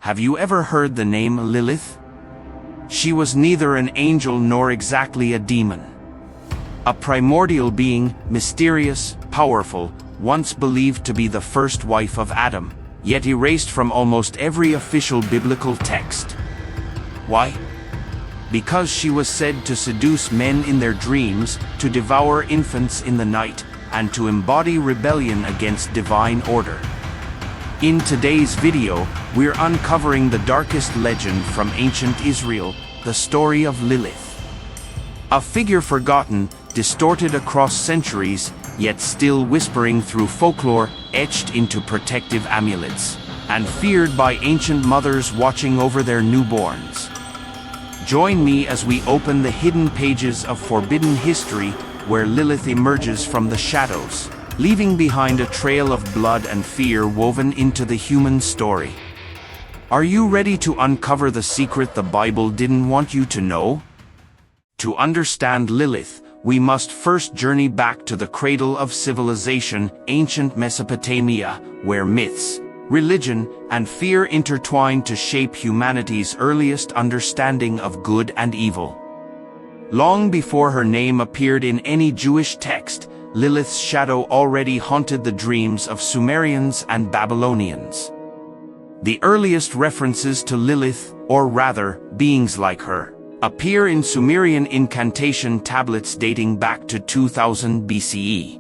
Have you ever heard the name Lilith? She was neither an angel nor exactly a demon. A primordial being, mysterious, powerful, once believed to be the first wife of Adam, yet erased from almost every official biblical text. Why? Because she was said to seduce men in their dreams, to devour infants in the night, and to embody rebellion against divine order. In today's video, we're uncovering the darkest legend from ancient Israel, the story of Lilith. A figure forgotten, distorted across centuries, yet still whispering through folklore, etched into protective amulets, and feared by ancient mothers watching over their newborns. Join me as we open the hidden pages of forbidden history, where Lilith emerges from the shadows, leaving behind a trail of blood and fear woven into the human story. Are you ready to uncover the secret the Bible didn't want you to know? To understand Lilith, we must first journey back to the cradle of civilization, ancient Mesopotamia, where myths, religion, and fear intertwined to shape humanity's earliest understanding of good and evil. Long before her name appeared in any Jewish text, Lilith's shadow already haunted the dreams of Sumerians and Babylonians. The earliest references to Lilith, or rather, beings like her, appear in Sumerian incantation tablets dating back to 2000 BCE.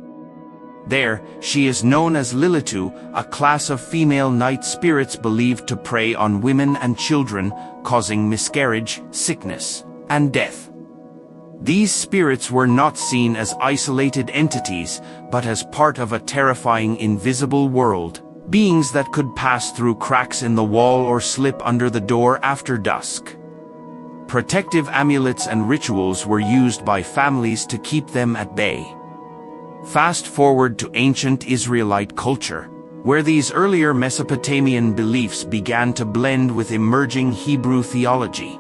There, she is known as Lilitu, a class of female night spirits believed to prey on women and children, causing miscarriage, sickness, and death. These spirits were not seen as isolated entities, but as part of a terrifying invisible world, beings that could pass through cracks in the wall or slip under the door after dusk. Protective amulets and rituals were used by families to keep them at bay. Fast forward to ancient Israelite culture, where these earlier Mesopotamian beliefs began to blend with emerging Hebrew theology.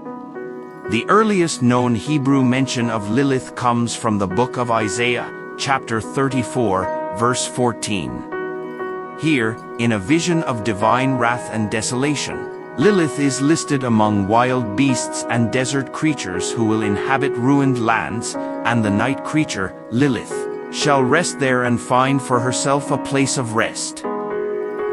The earliest known Hebrew mention of Lilith comes from the book of Isaiah, chapter 34, verse 14. Here, in a vision of divine wrath and desolation, Lilith is listed among wild beasts and desert creatures who will inhabit ruined lands, and the night creature, Lilith, shall rest there and find for herself a place of rest.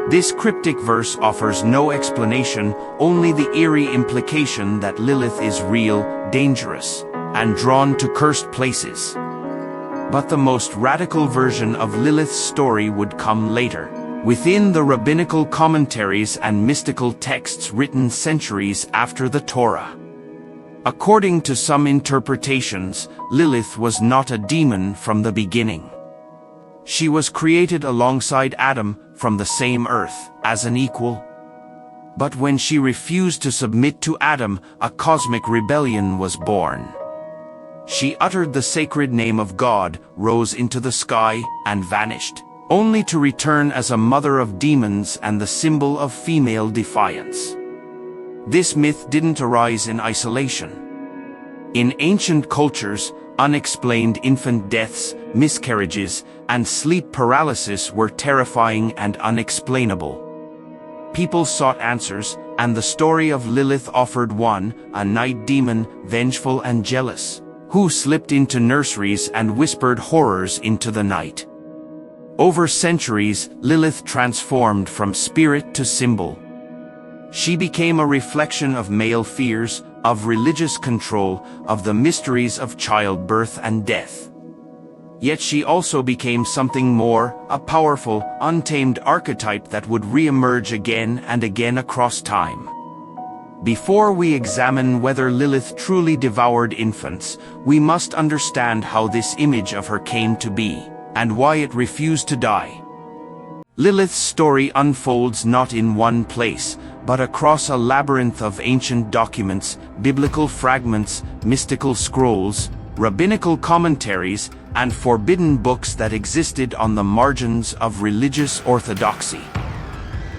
This cryptic verse offers no explanation, only the eerie implication that Lilith is real, dangerous, and drawn to cursed places. But the most radical version of Lilith's story would come later, within the rabbinical commentaries and mystical texts written centuries after the Torah. According to some interpretations, Lilith was not a demon from the beginning. She was created alongside Adam, from the same earth, as an equal. But when she refused to submit to Adam, a cosmic rebellion was born. She uttered the sacred name of God, rose into the sky, and vanished, only to return as a mother of demons and the symbol of female defiance. This myth didn't arise in isolation. In ancient cultures, unexplained infant deaths, miscarriages, and sleep paralysis were terrifying and unexplainable. People sought answers, and the story of Lilith offered one, a night demon, vengeful and jealous, who slipped into nurseries and whispered horrors into the night. Over centuries, Lilith transformed from spirit to symbol. She became a reflection of male fears, of religious control, of the mysteries of childbirth and death. Yet she also became something more, a powerful, untamed archetype that would re-emerge again and again across time. Before we examine whether Lilith truly devoured infants, we must understand how this image of her came to be, and why it refused to die. Lilith's story unfolds not in one place, but across a labyrinth of ancient documents, biblical fragments, mystical scrolls, rabbinical commentaries, and forbidden books that existed on the margins of religious orthodoxy.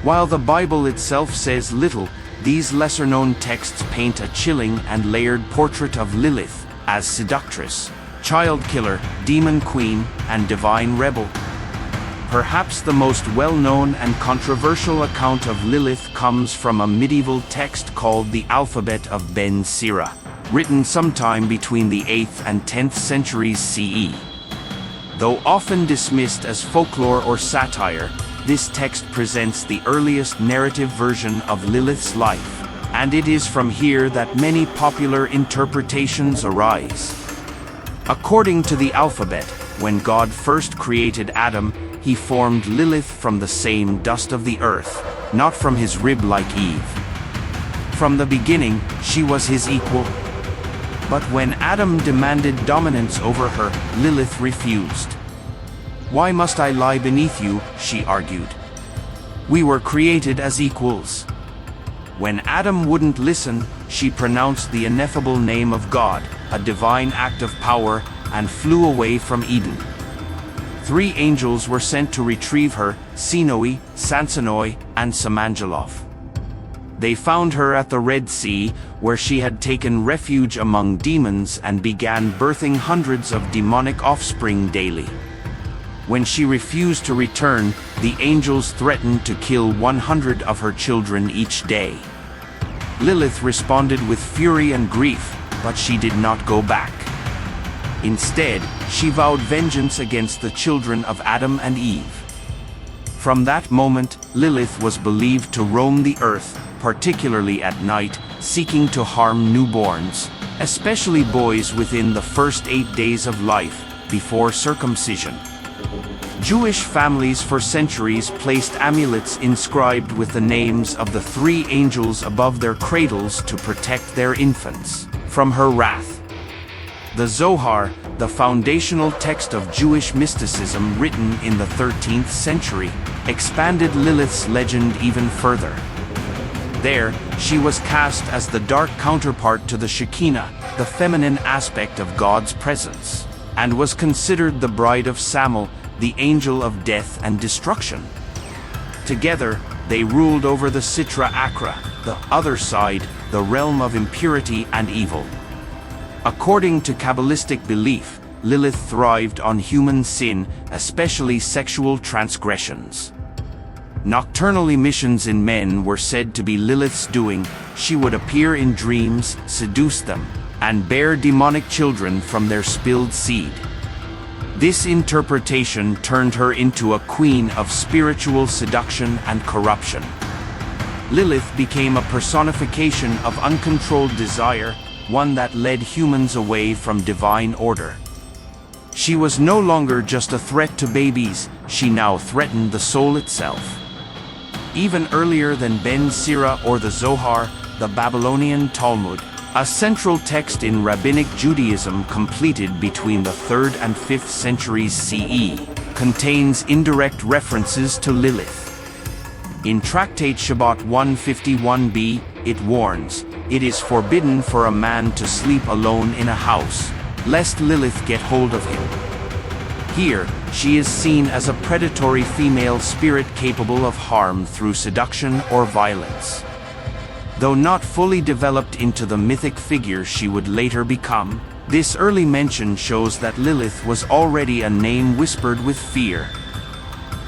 While the Bible itself says little, these lesser-known texts paint a chilling and layered portrait of Lilith as seductress, child killer, demon queen, and divine rebel. Perhaps the most well-known and controversial account of Lilith comes from a medieval text called the Alphabet of Ben Sira, written sometime between the 8th and 10th centuries CE. Though often dismissed as folklore or satire, this text presents the earliest narrative version of Lilith's life, and it is from here that many popular interpretations arise. According to the alphabet, when God first created Adam, he formed Lilith from the same dust of the earth, not from his rib like Eve. From the beginning, she was his equal. But when Adam demanded dominance over her, Lilith refused. "Why must I lie beneath you?" she argued. "We were created as equals." When Adam wouldn't listen, she pronounced the ineffable name of God, a divine act of power, and flew away from Eden. 3 angels were sent to retrieve her, Sinoi, Sansonoi, and Samanjalov. They found her at the Red Sea, where she had taken refuge among demons and began birthing hundreds of demonic offspring daily. When she refused to return, the angels threatened to kill 100 of her children each day. Lilith responded with fury and grief, but she did not go back. Instead, she vowed vengeance against the children of Adam and Eve. From that moment, Lilith was believed to roam the earth, particularly at night, seeking to harm newborns, especially boys within the first 8 days of life, before circumcision. Jewish families for centuries placed amulets inscribed with the names of the 3 angels above their cradles to protect their infants from her wrath. The Zohar, the foundational text of Jewish mysticism written in the 13th century, expanded Lilith's legend even further. There, she was cast as the dark counterpart to the Shekinah, the feminine aspect of God's presence, and was considered the bride of Samael, the angel of death and destruction. Together, they ruled over the Sitra Achra, the other side, the realm of impurity and evil. According to Kabbalistic belief, Lilith thrived on human sin, especially sexual transgressions. Nocturnal emissions in men were said to be Lilith's doing. She would appear in dreams, seduce them, and bear demonic children from their spilled seed. This interpretation turned her into a queen of spiritual seduction and corruption. Lilith became a personification of uncontrolled desire, one that led humans away from divine order. She was no longer just a threat to babies, she now threatened the soul itself. Even earlier than Ben Sira or the Zohar, the Babylonian Talmud, a central text in Rabbinic Judaism completed between the 3rd and 5th centuries CE, contains indirect references to Lilith. In Tractate Shabbat 151b, it warns, "It is forbidden for a man to sleep alone in a house, lest Lilith get hold of him." Here, she is seen as a predatory female spirit capable of harm through seduction or violence. Though not fully developed into the mythic figure she would later become, this early mention shows that Lilith was already a name whispered with fear.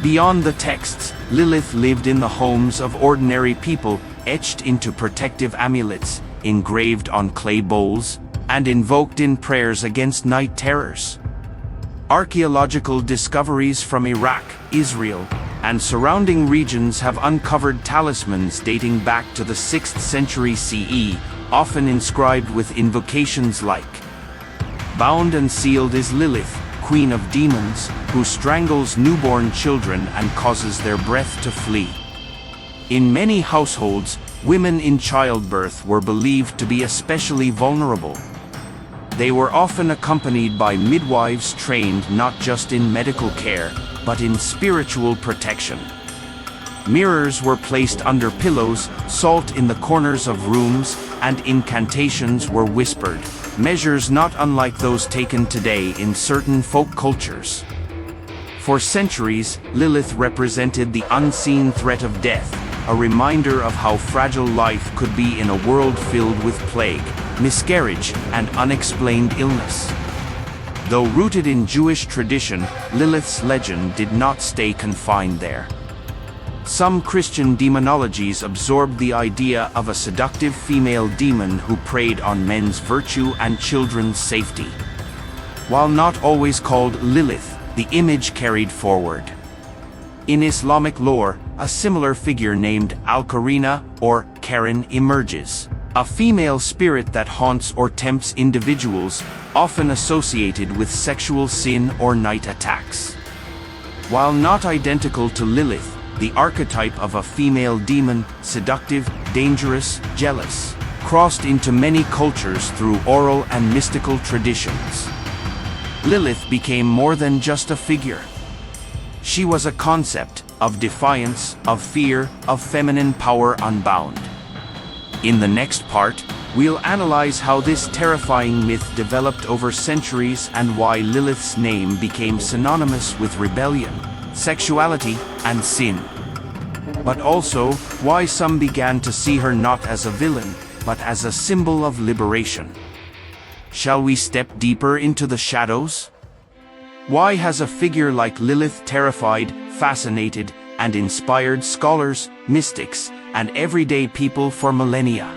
Beyond the texts, Lilith lived in the homes of ordinary people, etched into protective amulets, engraved on clay bowls, and invoked in prayers against night terrors. Archaeological discoveries from Iraq, Israel, and surrounding regions have uncovered talismans dating back to the 6th century CE, often inscribed with invocations like, "Bound and sealed is Lilith, queen of demons, who strangles newborn children and causes their breath to flee." In many households, women in childbirth were believed to be especially vulnerable. They were often accompanied by midwives trained not just in medical care, but in spiritual protection. Mirrors were placed under pillows, salt in the corners of rooms, and incantations were whispered, measures not unlike those taken today in certain folk cultures. For centuries, Lilith represented the unseen threat of death, a reminder of how fragile life could be in a world filled with plague, miscarriage, and unexplained illness. Though rooted in Jewish tradition, Lilith's legend did not stay confined there. Some Christian demonologies absorbed the idea of a seductive female demon who preyed on men's virtue and children's safety. While not always called Lilith, the image carried forward. In Islamic lore, a similar figure named Al-Qarina, or Karen, emerges. A female spirit that haunts or tempts individuals, often associated with sexual sin or night attacks. While not identical to Lilith, the archetype of a female demon, seductive, dangerous, jealous, crossed into many cultures through oral and mystical traditions. Lilith became more than just a figure. She was a concept of defiance, of fear, of feminine power unbound. In the next part, we'll analyze how this terrifying myth developed over centuries and why Lilith's name became synonymous with rebellion, sexuality, and sin. But also, why some began to see her not as a villain, but as a symbol of liberation. Shall we step deeper into the shadows? Why has a figure like Lilith terrified, fascinated, and inspired scholars, mystics, and everyday people for millennia?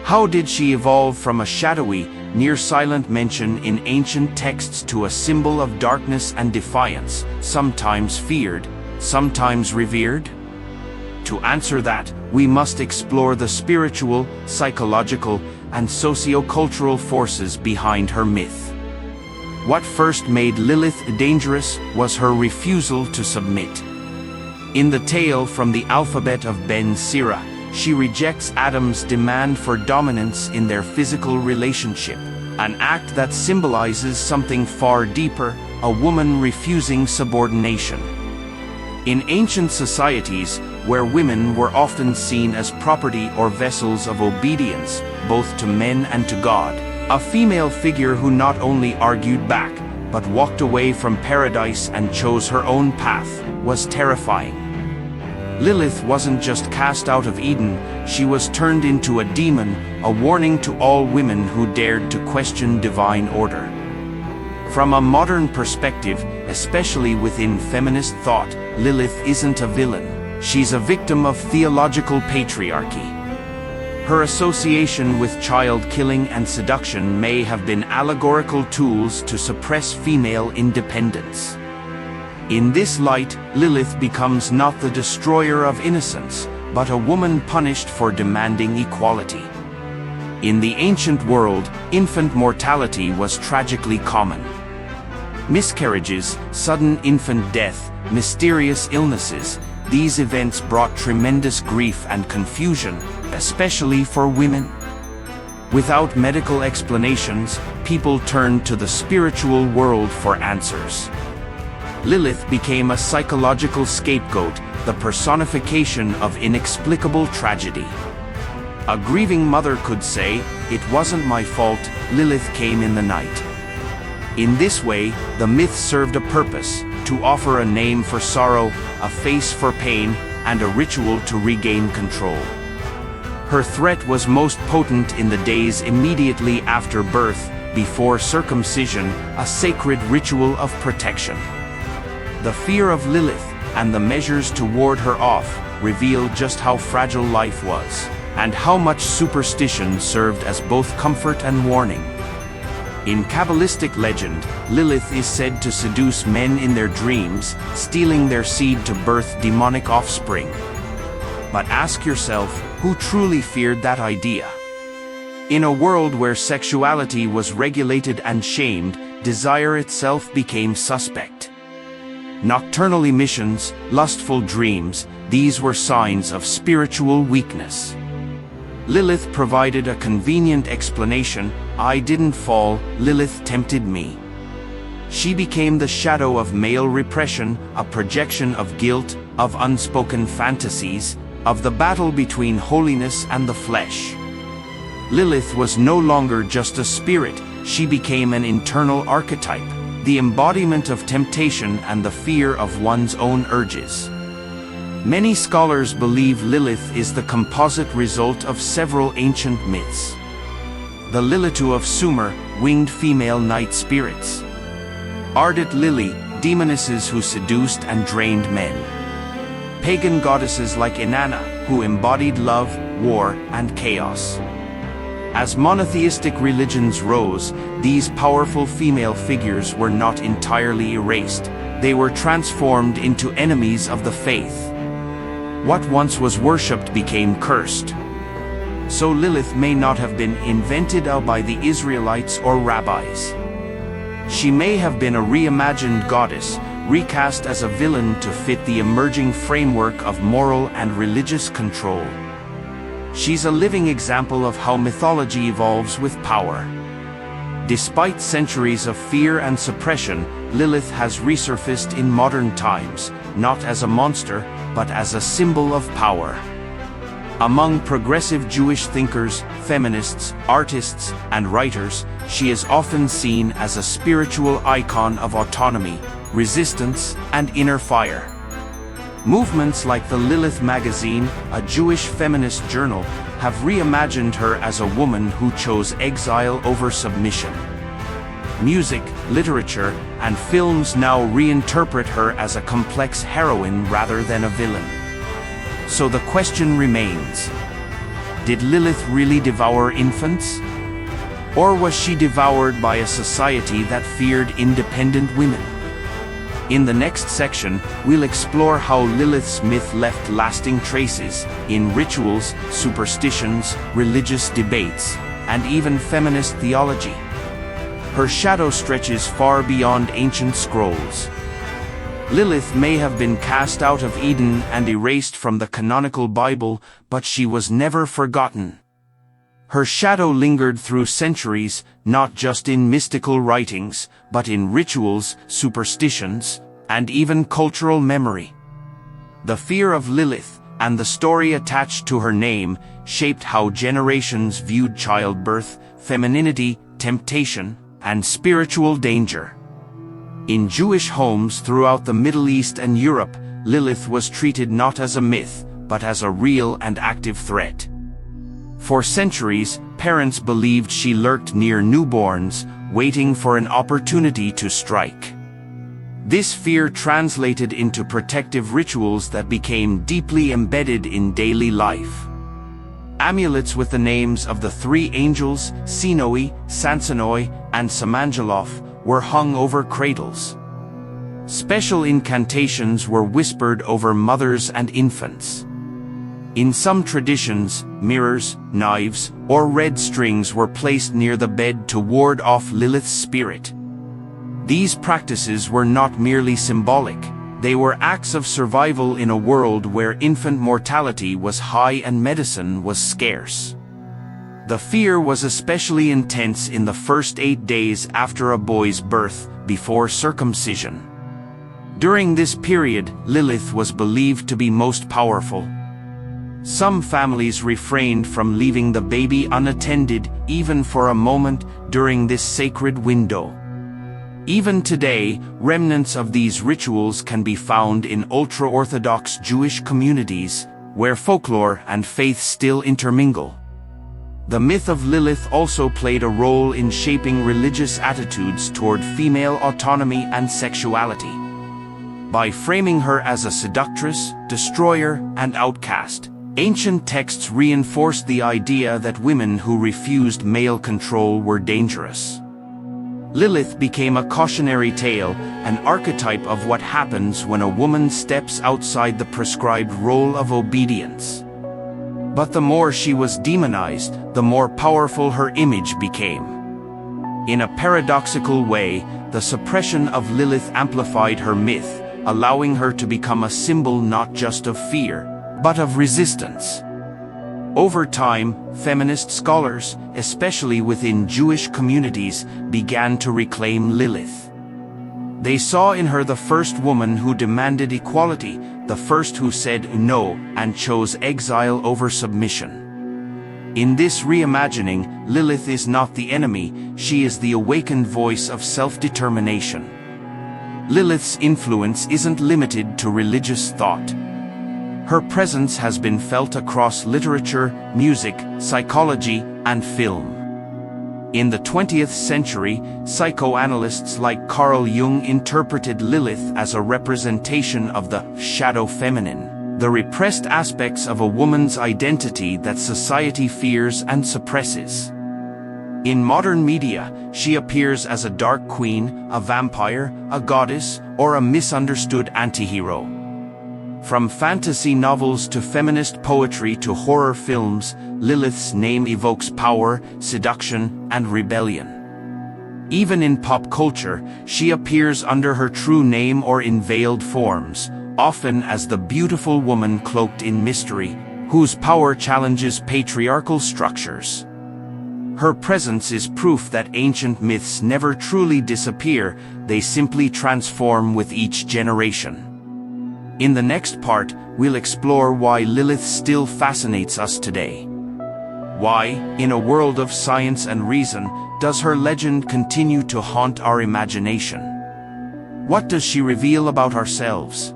How did she evolve from a shadowy, near-silent mention in ancient texts to a symbol of darkness and defiance, sometimes feared, sometimes revered? To answer that, we must explore the spiritual, psychological, and socio-cultural forces behind her myth. What first made Lilith dangerous was her refusal to submit. In the tale from the Alphabet of Ben Sira, she rejects Adam's demand for dominance in their physical relationship, an act that symbolizes something far deeper, a woman refusing subordination. In ancient societies, where women were often seen as property or vessels of obedience, both to men and to God, a female figure who not only argued back, but walked away from paradise and chose her own path, was terrifying. Lilith wasn't just cast out of Eden, she was turned into a demon, a warning to all women who dared to question divine order. From a modern perspective, especially within feminist thought, Lilith isn't a villain, she's a victim of theological patriarchy. Her association with child killing and seduction may have been allegorical tools to suppress female independence. In this light, Lilith becomes not the destroyer of innocence, but a woman punished for demanding equality. In the ancient world, infant mortality was tragically common. Miscarriages, sudden infant death, mysterious illnesses, these events brought tremendous grief and confusion, especially for women. Without medical explanations, people turned to the spiritual world for answers. Lilith became a psychological scapegoat, the personification of inexplicable tragedy. A grieving mother could say, "It wasn't my fault, Lilith came in the night." In this way, the myth served a purpose, to offer a name for sorrow, a face for pain, and a ritual to regain control. Her threat was most potent in the days immediately after birth, before circumcision, a sacred ritual of protection. The fear of Lilith, and the measures to ward her off, reveal just how fragile life was, and how much superstition served as both comfort and warning. In Kabbalistic legend, Lilith is said to seduce men in their dreams, stealing their seed to birth demonic offspring. But ask yourself, who truly feared that idea? In a world where sexuality was regulated and shamed, desire itself became suspect. Nocturnal emissions, lustful dreams, these were signs of spiritual weakness. Lilith provided a convenient explanation: I didn't fall, Lilith tempted me. She became the shadow of male repression, a projection of guilt, of unspoken fantasies, of the battle between holiness and the flesh. Lilith was no longer just a spirit, she became an internal archetype, the embodiment of temptation and the fear of one's own urges. Many scholars believe Lilith is the composite result of several ancient myths. The Lilitu of Sumer, winged female night spirits. Ardent Lily, demonesses who seduced and drained men. Pagan goddesses like Inanna, who embodied love, war, and chaos. As monotheistic religions rose, these powerful female figures were not entirely erased. They were transformed into enemies of the faith. What once was worshipped became cursed. So Lilith may not have been invented by the Israelites or rabbis. She may have been a reimagined goddess, recast as a villain to fit the emerging framework of moral and religious control. She's a living example of how mythology evolves with power. Despite centuries of fear and suppression, Lilith has resurfaced in modern times, not as a monster, but as a symbol of power. Among progressive Jewish thinkers, feminists, artists, and writers, she is often seen as a spiritual icon of autonomy, resistance, and inner fire. Movements like the Lilith magazine, a Jewish feminist journal, have reimagined her as a woman who chose exile over submission. Music, literature, and films now reinterpret her as a complex heroine rather than a villain. So the question remains: did Lilith really devour infants? Or was she devoured by a society that feared independent women? In the next section, we'll explore how Lilith's myth left lasting traces in rituals, superstitions, religious debates, and even feminist theology. Her shadow stretches far beyond ancient scrolls. Lilith may have been cast out of Eden and erased from the canonical Bible, but she was never forgotten. Her shadow lingered through centuries, not just in mystical writings, but in rituals, superstitions, and even cultural memory. The fear of Lilith, and the story attached to her name, shaped how generations viewed childbirth, femininity, temptation, and spiritual danger. In Jewish homes throughout the Middle East and Europe, Lilith was treated not as a myth, but as a real and active threat. For centuries, parents believed she lurked near newborns, waiting for an opportunity to strike. This fear translated into protective rituals that became deeply embedded in daily life. Amulets with the names of the three angels, Sinoi, Sansonoi, and Samanjalof, were hung over cradles. Special incantations were whispered over mothers and infants. In some traditions, mirrors, knives, or red strings were placed near the bed to ward off Lilith's spirit. These practices were not merely symbolic, they were acts of survival in a world where infant mortality was high and medicine was scarce. The fear was especially intense in the first 8 days after a boy's birth, before circumcision. During this period, Lilith was believed to be most powerful. Some families refrained from leaving the baby unattended, even for a moment, during this sacred window. Even today, remnants of these rituals can be found in ultra-Orthodox Jewish communities, where folklore and faith still intermingle. The myth of Lilith also played a role in shaping religious attitudes toward female autonomy and sexuality. By framing her as a seductress, destroyer, and outcast, ancient texts reinforced the idea that women who refused male control were dangerous. Lilith became a cautionary tale, an archetype of what happens when a woman steps outside the prescribed role of obedience. But the more she was demonized, the more powerful her image became. In a paradoxical way, the suppression of Lilith amplified her myth, allowing her to become a symbol not just of fear, but of resistance. Over time, feminist scholars, especially within Jewish communities, began to reclaim Lilith. They saw in her the first woman who demanded equality, the first who said no and chose exile over submission. In this reimagining, Lilith is not the enemy, she is the awakened voice of self-determination. Lilith's influence isn't limited to religious thought. Her presence has been felt across literature, music, psychology, and film. In the 20th century, psychoanalysts like Carl Jung interpreted Lilith as a representation of the shadow feminine, the repressed aspects of a woman's identity that society fears and suppresses. In modern media, she appears as a dark queen, a vampire, a goddess, or a misunderstood antihero. From fantasy novels to feminist poetry to horror films, Lilith's name evokes power, seduction, and rebellion. Even in pop culture, she appears under her true name or in veiled forms, often as the beautiful woman cloaked in mystery, whose power challenges patriarchal structures. Her presence is proof that ancient myths never truly disappear, they simply transform with each generation. In the next part, we'll explore why Lilith still fascinates us today. Why, in a world of science and reason, does her legend continue to haunt our imagination? What does she reveal about ourselves?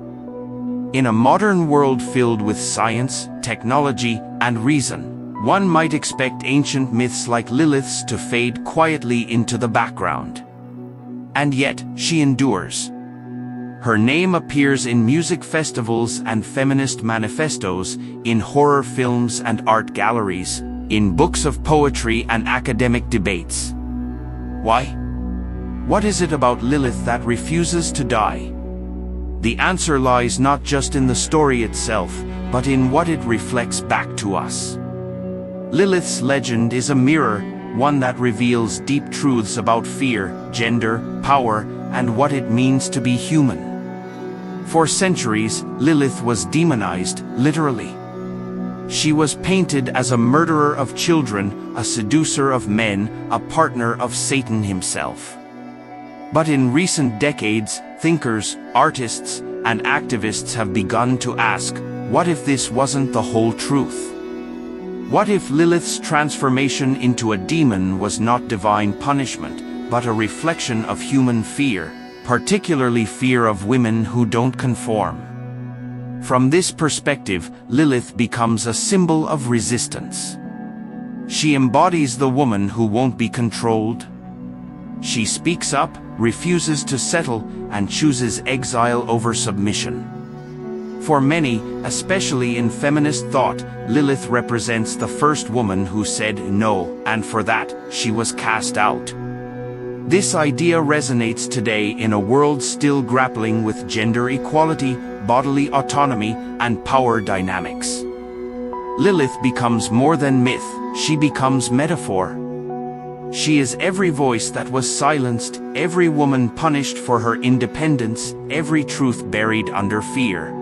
In a modern world filled with science, technology, and reason, one might expect ancient myths like Lilith's to fade quietly into the background. And yet, she endures. Her name appears in music festivals and feminist manifestos, in horror films and art galleries, in books of poetry and academic debates. Why? What is it about Lilith that refuses to die? The answer lies not just in the story itself, but in what it reflects back to us. Lilith's legend is a mirror, one that reveals deep truths about fear, gender, power, and what it means to be human. For centuries, Lilith was demonized, literally. She was painted as a murderer of children, a seducer of men, a partner of Satan himself. But in recent decades, thinkers, artists, and activists have begun to ask, what if this wasn't the whole truth? What if Lilith's transformation into a demon was not divine punishment, but a reflection of human fear, particularly fear of women who don't conform? From this perspective, Lilith becomes a symbol of resistance. She embodies the woman who won't be controlled. She speaks up, refuses to settle, and chooses exile over submission. For many, especially in feminist thought, Lilith represents the first woman who said no, and for that, she was cast out. This idea resonates today in a world still grappling with gender equality, bodily autonomy, and power dynamics. Lilith becomes more than myth, she becomes metaphor. She is every voice that was silenced, every woman punished for her independence, every truth buried under fear.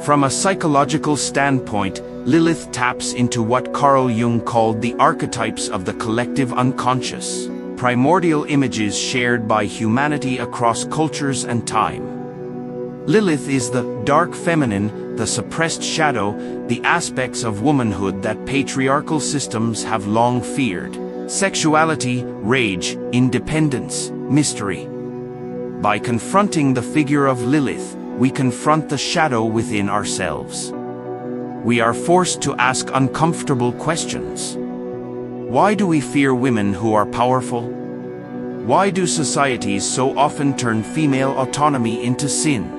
From a psychological standpoint, Lilith taps into what Carl Jung called the archetypes of the collective unconscious, primordial images shared by humanity across cultures and time. Lilith is the dark feminine, the suppressed shadow, the aspects of womanhood that patriarchal systems have long feared. Sexuality, rage, independence, mystery. By confronting the figure of Lilith, we confront the shadow within ourselves. We are forced to ask uncomfortable questions. Why do we fear women who are powerful? Why do societies so often turn female autonomy into sin?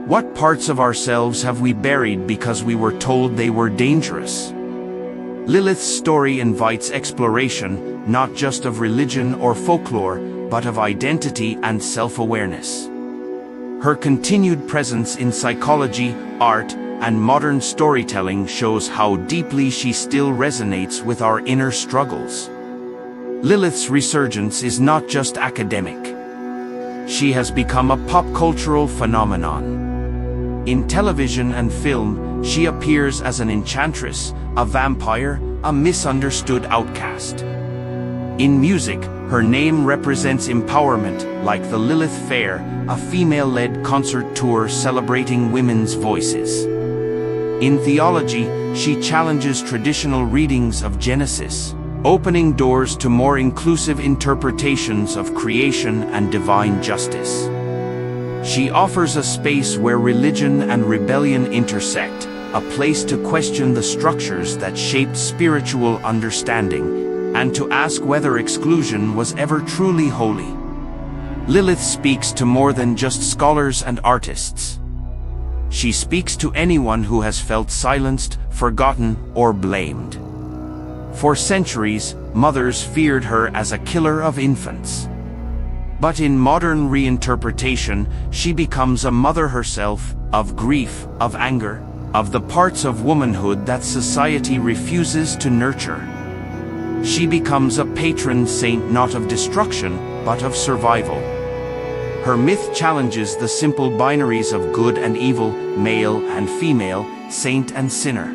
What parts of ourselves have we buried because we were told they were dangerous? Lilith's story invites exploration, not just of religion or folklore, but of identity and self-awareness. Her continued presence in psychology, art, and modern storytelling shows how deeply she still resonates with our inner struggles. Lilith's resurgence is not just academic. She has become a pop-cultural phenomenon. In television and film, she appears as an enchantress, a vampire, a misunderstood outcast. In music, her name represents empowerment, like the Lilith Fair, a female-led concert tour celebrating women's voices. In theology, she challenges traditional readings of Genesis, opening doors to more inclusive interpretations of creation and divine justice. She offers a space where religion and rebellion intersect, a place to question the structures that shaped spiritual understanding, and to ask whether exclusion was ever truly holy. Lilith speaks to more than just scholars and artists. She speaks to anyone who has felt silenced, forgotten, or blamed. For centuries, mothers feared her as a killer of infants. But in modern reinterpretation, she becomes a mother herself, of grief, of anger, of the parts of womanhood that society refuses to nurture. She becomes a patron saint not of destruction, but of survival. Her myth challenges the simple binaries of good and evil, male and female, saint and sinner.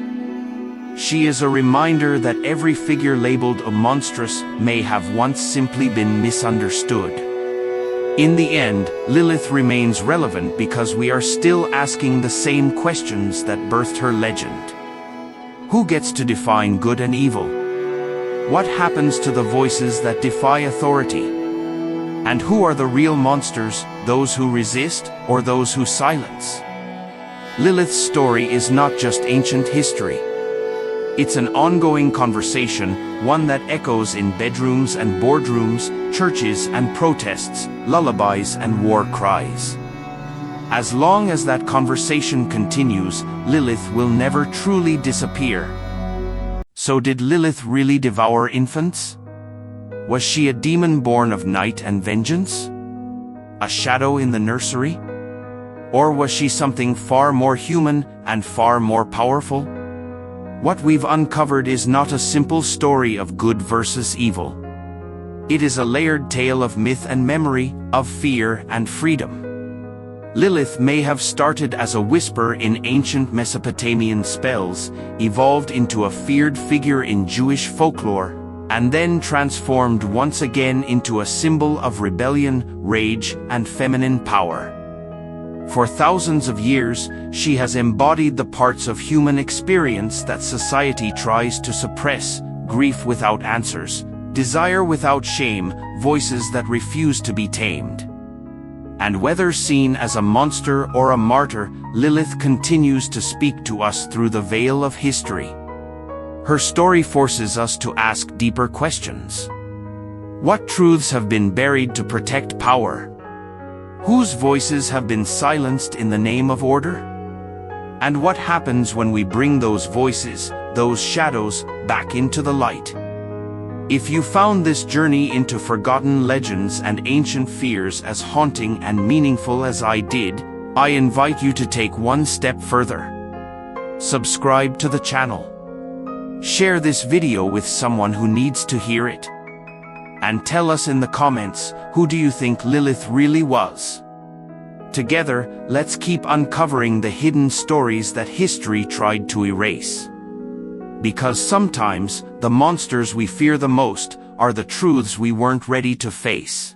She is a reminder that every figure labeled a monstrous may have once simply been misunderstood. In the end, Lilith remains relevant because we are still asking the same questions that birthed her legend. Who gets to define good and evil? What happens to the voices that defy authority? And who are the real monsters, those who resist or those who silence? Lilith's story is not just ancient history. It's an ongoing conversation, one that echoes in bedrooms and boardrooms, churches and protests, lullabies and war cries. As long as that conversation continues, Lilith will never truly disappear. So did Lilith really devour infants? Was she a demon born of night and vengeance? A shadow in the nursery? Or was she something far more human and far more powerful? What we've uncovered is not a simple story of good versus evil. It is a layered tale of myth and memory, of fear and freedom. Lilith may have started as a whisper in ancient Mesopotamian spells, evolved into a feared figure in Jewish folklore, and then transformed once again into a symbol of rebellion, rage, and feminine power. For thousands of years, she has embodied the parts of human experience that society tries to suppress: grief without answers, desire without shame, voices that refuse to be tamed. And whether seen as a monster or a martyr, Lilith continues to speak to us through the veil of history. Her story forces us to ask deeper questions. What truths have been buried to protect power? Whose voices have been silenced in the name of order? And what happens when we bring those voices, those shadows, back into the light? If you found this journey into forgotten legends and ancient fears as haunting and meaningful as I did, I invite you to take one step further. Subscribe to the channel. Share this video with someone who needs to hear it. And tell us in the comments, who do you think Lilith really was? Together, let's keep uncovering the hidden stories that history tried to erase. Because sometimes, the monsters we fear the most are the truths we weren't ready to face.